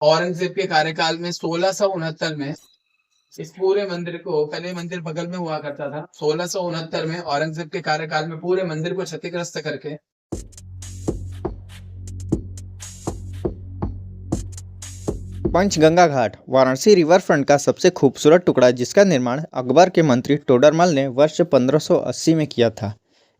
औरंगजेब के कार्यकाल में 1669 में इस पूरे मंदिर को, पहले मंदिर बगल में हुआ करता था, 1669 में औरंगजेब के कार्यकाल में पूरे मंदिर को क्षतिग्रस्त करके पंचगंगा घाट वाराणसी रिवर फ्रंट का सबसे खूबसूरत टुकड़ा जिसका निर्माण अकबर के मंत्री टोडरमल ने वर्ष 1580 में किया था।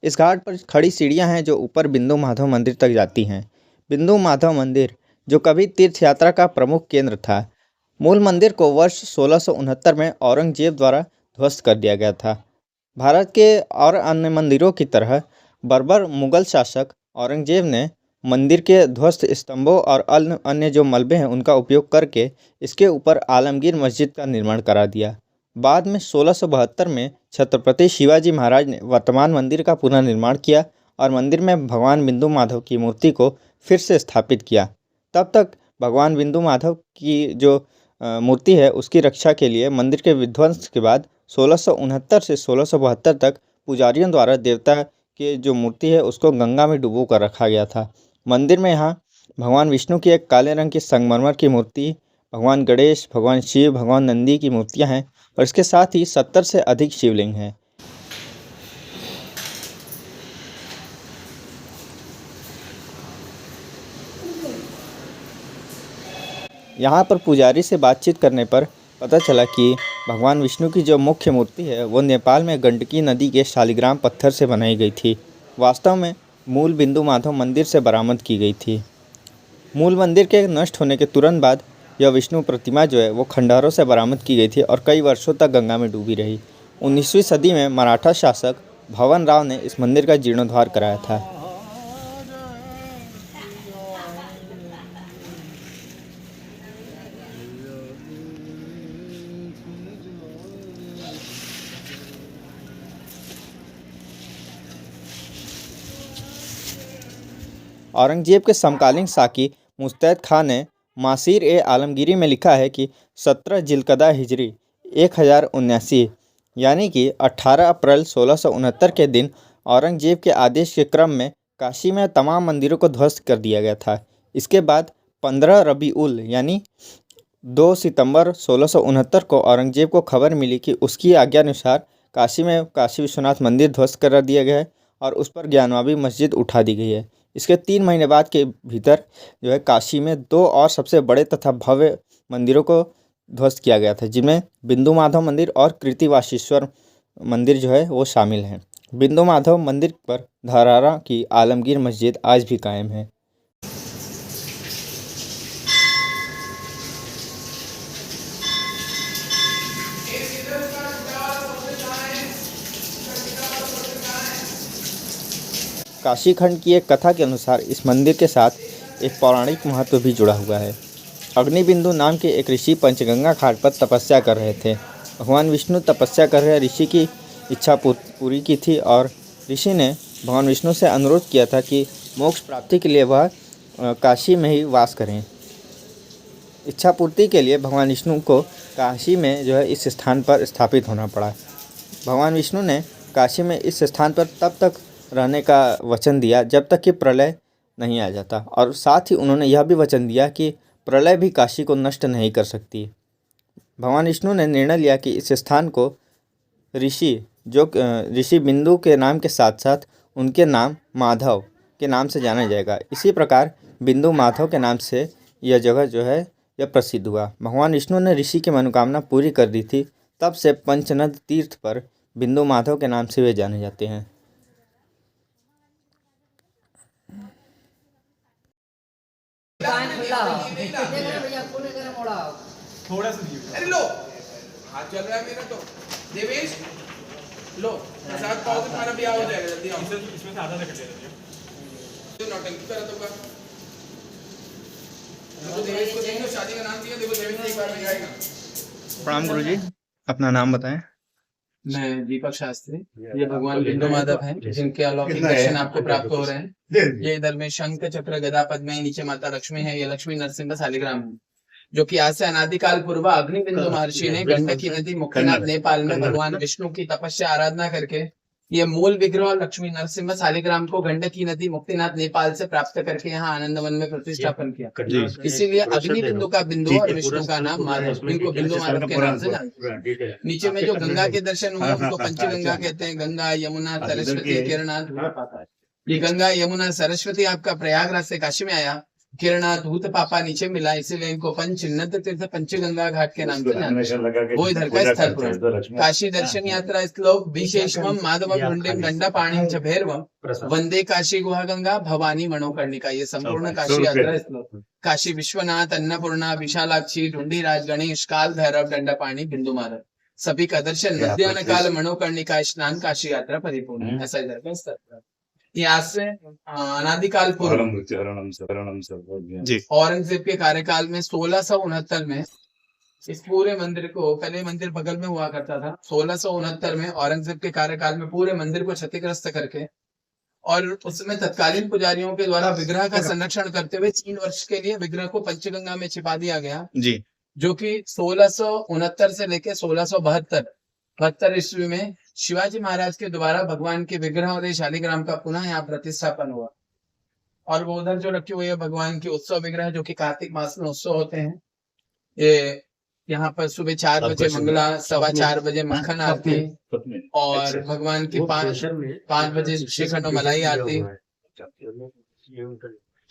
इस घाट पर खड़ी सीढ़ियां हैं जो ऊपर बिंदु माधव मंदिर तक जाती हैं। बिंदु माधव मंदिर जो कभी तीर्थ यात्रा का प्रमुख केंद्र था, मूल मंदिर को वर्ष 1669 में औरंगजेब द्वारा ध्वस्त कर दिया गया था। भारत के और अन्य मंदिरों की तरह बर्बर मुगल शासक औरंगजेब ने मंदिर के ध्वस्त स्तंभों और अन्य अन्य जो मलबे हैं उनका उपयोग करके इसके ऊपर आलमगीर मस्जिद का निर्माण करा दिया। बाद में 1672 में छत्रपति शिवाजी महाराज ने वर्तमान मंदिर का पुनर्निर्माण किया और मंदिर में भगवान बिंदु माधव की मूर्ति को फिर से स्थापित किया। तब तक भगवान बिंदु माधव की जो मूर्ति है उसकी रक्षा के लिए मंदिर के विध्वंस के बाद 1669 से 1672 तक पुजारियों द्वारा देवता की जो मूर्ति है उसको गंगा में डुबो कर रखा गया था। मंदिर में यहाँ भगवान विष्णु की एक काले रंग की संगमरमर की मूर्ति, भगवान गणेश, भगवान शिव, भगवान नंदी की मूर्तियाँ हैं और इसके साथ ही 70 से अधिक शिवलिंग हैं। यहाँ पर पुजारी से बातचीत करने पर पता चला कि भगवान विष्णु की जो मुख्य मूर्ति है वो नेपाल में गंडकी नदी के शालिग्राम पत्थर से बनाई गई थी। वास्तव में मूल बिंदु माधव मंदिर से बरामद की गई थी। मूल मंदिर के नष्ट होने के तुरंत बाद यह विष्णु प्रतिमा जो है वो खंडहरों से बरामद की गई थी और कई वर्षों तक गंगा में डूबी रही। 19वीं सदी में मराठा शासक भवन राव ने इस मंदिर का जीर्णोद्धार कराया था। औरंगजेब के समकालीन साकी मुस्तैद खां ने मासीर ए आलमगीरी में लिखा है कि 17 जिलकदा हिजरी 1079 यानी कि 18 अप्रैल 1669 के दिन औरंगजेब के आदेश के क्रम में काशी में तमाम मंदिरों को ध्वस्त कर दिया गया था। इसके बाद 15 रबीउल यानी 2 सितंबर 1669 को औरंगजेब को खबर मिली कि उसकी आज्ञानुसार काशी में काशी विश्वनाथ मंदिर ध्वस्त कर दिया गया है और उस पर ज्ञानवापी मस्जिद उठा दी गई है। इसके 3 महीने बाद के भीतर जो है काशी में 2 और सबसे बड़े तथा भव्य मंदिरों को ध्वस्त किया गया था, जिनमें बिंदु माधव मंदिर और कृतिवासेश्वर मंदिर जो है वो शामिल हैं। बिंदु माधव मंदिर पर धरहरा की आलमगीर मस्जिद आज भी कायम है। काशी खंड की एक कथा के अनुसार इस मंदिर के साथ एक पौराणिक महत्व भी जुड़ा हुआ है। अग्निबिंदु नाम के एक ऋषि पंचगंगा घाट पर तपस्या कर रहे थे। भगवान विष्णु तपस्या कर रहे ऋषि की इच्छा पूरी की थी और ऋषि ने भगवान विष्णु से अनुरोध किया था कि मोक्ष प्राप्ति के लिए वह काशी में ही वास करें। इच्छा पूर्ति के लिए भगवान विष्णु को काशी में जो है इस स्थान पर स्थापित होना पड़ा। भगवान विष्णु ने काशी में इस स्थान पर तब तक रहने का वचन दिया जब तक कि प्रलय नहीं आ जाता और साथ ही उन्होंने यह भी वचन दिया कि प्रलय भी काशी को नष्ट नहीं कर सकती। भगवान विष्णु ने निर्णय लिया कि इस स्थान को ऋषि बिंदु के नाम के साथ साथ उनके नाम माधव के नाम से जाना जाएगा। इसी प्रकार बिंदु माधव के नाम से यह जगह जो है यह प्रसिद्ध हुआ। भगवान विष्णु ने ऋषि की मनोकामना पूरी कर दी थी, तब से पंचनद तीर्थ पर बिंदु माधव के नाम से वे जाने जाते हैं। थोड़ा सा अरे लो हाथ चल रहा है मेरा तो देवेश लो प्रसाद पाओ तो तुम्हारा ब्याह हो जाएगा जल्दी आओ। इसमें से आधा निकल जाएगा तो नौटंकी करा तो देवेश को देंगे शादी का नाम दिया। देखो देवेश एक बार में जाएगा। प्रणाम गुरुजी, अपना नाम बताएं। मैं दीपक शास्त्री। ये भगवान बिंदु माधव हैं जिनके अलौकिक दर्शन आपको प्राप्त हो रहे हैं। ये इधर में शंख चक्र गदा पद्म है, नीचे माता लक्ष्मी है। ये लक्ष्मी नरसिंह का शालिग्राम है जो कि आज से अनादिकाल पूर्व अग्निबिंदु महर्षि ने गंडकी नदी मुक्तिनाथ नेपाल में भगवान विष्णु की तपस्या आराधना करके ये मूल विग्रह लक्ष्मी नरसिम्हा शालिग्राम को गंडकी नदी मुक्तिनाथ नेपाल से प्राप्त करके यहाँ आनंदवन में प्रतिष्ठापन किया। इसीलिए अग्नि बिंदु का बिंदु और विष्णु का नाम माधव, इनको बिंदु माधव के नाम से जानते हैं। नीचे में जो गंगा के दर्शन हुए उनको पंचगंगा कहते हैं। गंगा, यमुना, सरस्वती, किरणा। ये गंगा, यमुना, सरस्वती आपका प्रयागराज से काशी में आया, किरणा, धूत पापा नीचे मिला, इसीलिए इनको पंचनद तीर्थ पंचगंगा घाट के नाम से जानते हैं। वो इधर का स्थल है। काशी दर्शन यात्रा श्लोक विशेषम माधवम गंडम गंडा पाणी च भैरवम वंदे काशी गुहा गंगा भवानी मनोकर्णिका। ये संपूर्ण काशी यात्रा श्लोक। काशी विश्वनाथ, अन्नपूर्णा, विशालाक्षी, ढूंढीराज, गणेश, काल भैरव, दंडा पाणी, बिंदु माधव, सभी का दर्शन, मध्याह्न काल मनोकर्णिका स्नान, काशी यात्रा परिपूर्ण। ऐसा इधर का स्थल। ये आज से अनादिकाल पूर्व औरंगजेब के कार्यकाल में 1669 में इस पूरे मंदिर को, पहले मंदिर बगल में हुआ करता था, 1669 में औरंगजेब के कार्यकाल में पूरे मंदिर को क्षतिग्रस्त करके और उसमें तत्कालीन पुजारियों के द्वारा विग्रह का संरक्षण करते हुए 3 वर्ष के लिए विग्रह को पंचगंगा में छिपा दिया गया जी, जो कि 1669 से लेके 1672 ईस्वी में शिवाजी महाराज के द्वारा भगवान के विग्रह और शालिग्राम का पुनः यहाँ प्रतिष्ठापन हुआ। और वो उधर जो रखी हुई है भगवान की उत्सव विग्रह, जो कि कार्तिक मास में उत्सव होते हैं। ये यहाँ पर सुबह 4 बजे मंगला, 4:15 बजे मक्खन आरती और भगवान की 5 बजे श्रीखंड और मलाई आरती।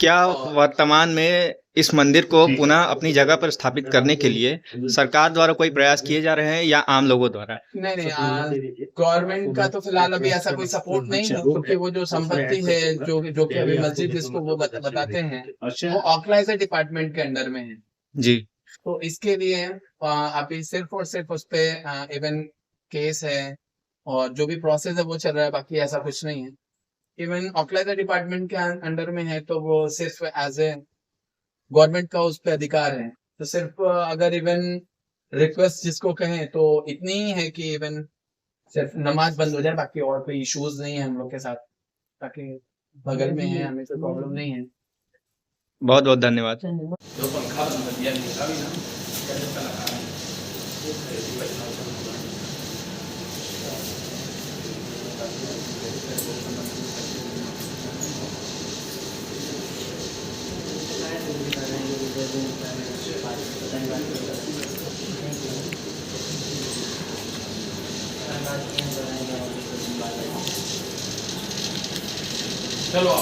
क्या वर्तमान में इस मंदिर को पुनः अपनी जगह पर स्थापित करने के लिए सरकार द्वारा कोई प्रयास किए जा रहे हैं या आम लोगों द्वारा? नहीं, गवर्नमेंट का तो फिलहाल अभी ऐसा कोई सपोर्ट नहीं है, क्योंकि वो जो संपत्ति है जो कि अभी मस्जिद जिसको वो बताते हैं वो ऑर्गेनाइजर डिपार्टमेंट के अंडर में है जी। तो इसके लिए अभी सिर्फ और सिर्फ उस पे इवन केस है और जो भी प्रोसेस है वो चल रहा है, बाकी ऐसा कुछ नहीं है। इवन ऑर्गेनाइजर डिपार्टमेंट के अंडर में है तो वो सिर्फ एज ए गवर्नमेंट का उस पर अधिकार है। तो सिर्फ अगर इवन रिक्वेस्ट जिसको कहें तो इतनी ही है कि इवन सिर्फ नमाज बंद हो जाए, बाकी और कोई इश्यूज नहीं है हम लोग के साथ, ताकि बगल में है, हमें कोई प्रॉब्लम नहीं है। बहुत बहुत धन्यवाद। जो पंखा बंद कर दिया मेरा भी ना, कैसे चला रहा है? चलो